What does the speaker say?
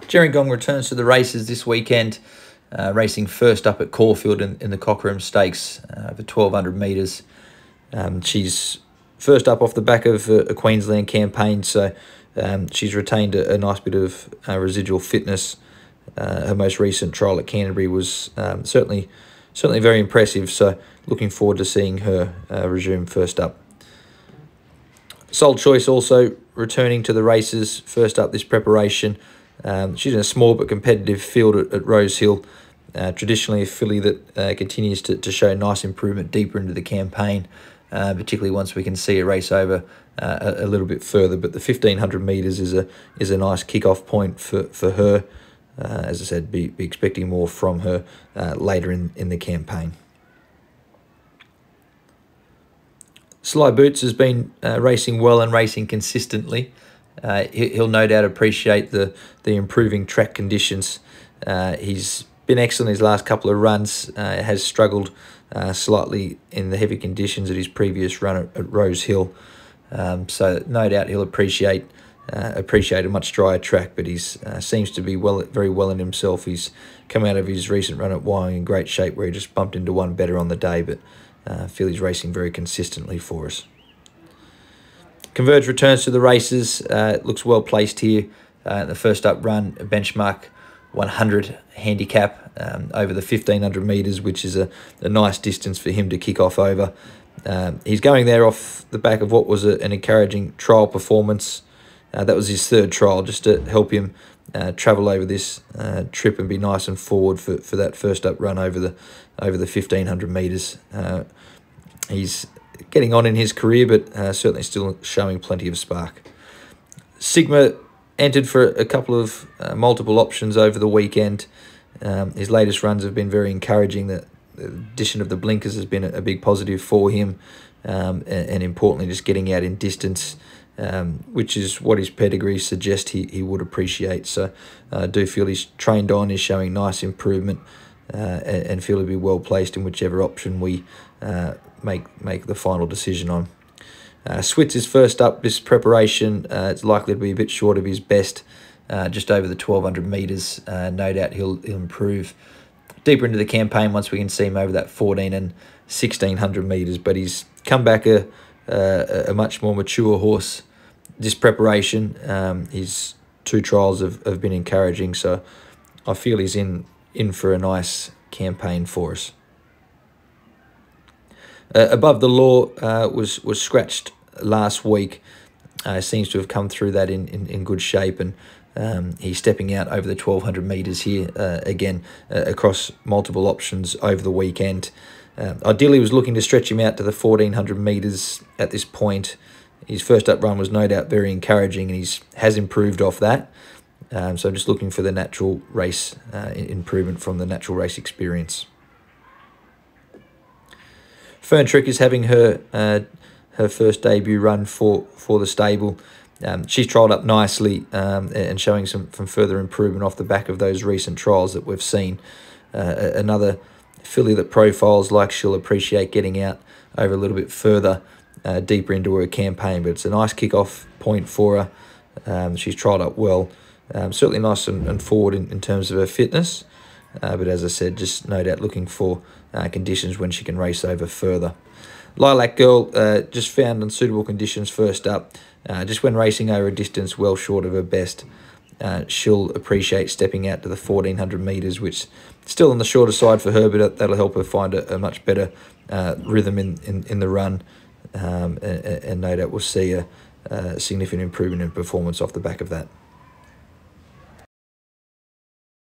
Gerringong returns to the races this weekend, racing first up at Caulfield in the Cockerham Stakes over 1,200 metres. She's first up off the back of a Queensland campaign, so she's retained a nice bit of residual fitness. Her most recent trial at Canterbury was certainly very impressive, so looking forward to seeing her resume first up. Sold Choice also returning to the races first up this preparation. She's in a small but competitive field at Rose Hill. Traditionally a filly that continues to show nice improvement deeper into the campaign, particularly once we can see a race over a little bit further. But the 1,500 metres is a nice kick-off point for her. As I said, be expecting more from her later in the campaign. Sly Boots has been racing well and racing consistently. He'll no doubt appreciate the improving track conditions. He's been excellent his last couple of runs. Has struggled slightly in the heavy conditions at his previous run at Rose Hill. So no doubt he'll appreciate a much drier track, but he seems to be very well in himself. He's come out of his recent run at Wyong in great shape, where he just bumped into one better on the day, but I feel he's racing very consistently for us. Converge returns to the races. Looks well placed here. The first up run, a benchmark 100 handicap over the 1,500 metres, which is a nice distance for him to kick off over. He's going there off the back of what was an encouraging trial performance. That was his third trial, just to help him travel over this trip and be nice and forward for that first up run over the 1,500 metres. He's getting on in his career, but certainly still showing plenty of spark. Sigma entered for a couple of multiple options over the weekend. His latest runs have been very encouraging. The addition of the blinkers has been a big positive for him, and importantly, just getting out in distance, which is what his pedigree suggests he would appreciate. So I do feel he's trained on, is showing nice improvement, and feel he'll be well placed in whichever option we make the final decision on. Switz is first up this preparation. It's likely to be a bit short of his best, just over the 1,200 metres. No doubt he'll improve deeper into the campaign once we can see him over that 1,400 and 1,600 metres. But he's come back a much more mature horse this preparation. His two trials have been encouraging, so I feel he's in for a nice campaign for us. Above the Law was scratched last week. Seems to have come through that in good shape, and he's stepping out over the 1,200 metres here again across multiple options over the weekend. Ideally, was looking to stretch him out to the 1,400 metres at this point. His first up run was no doubt very encouraging, and he has improved off that. So I'm just looking for the natural race improvement from the natural race experience. Fern Trick is having her first debut run for the stable. She's trialled up nicely and showing some further improvement off the back of those recent trials that we've seen. Another filly that profiles like she'll appreciate getting out over a little bit further, deeper into her campaign, but it's a nice kick-off point for her. She's trialled up well. Certainly nice and forward in terms of her fitness, but as I said, just no doubt looking for conditions when she can race over further. Lilac Girl just found unsuitable conditions first up. Just when racing over a distance well short of her best, she'll appreciate stepping out to the 1,400 metres, which is still on the shorter side for her, but that'll help her find a much better rhythm in the run, and no doubt we'll see a significant improvement in performance off the back of that.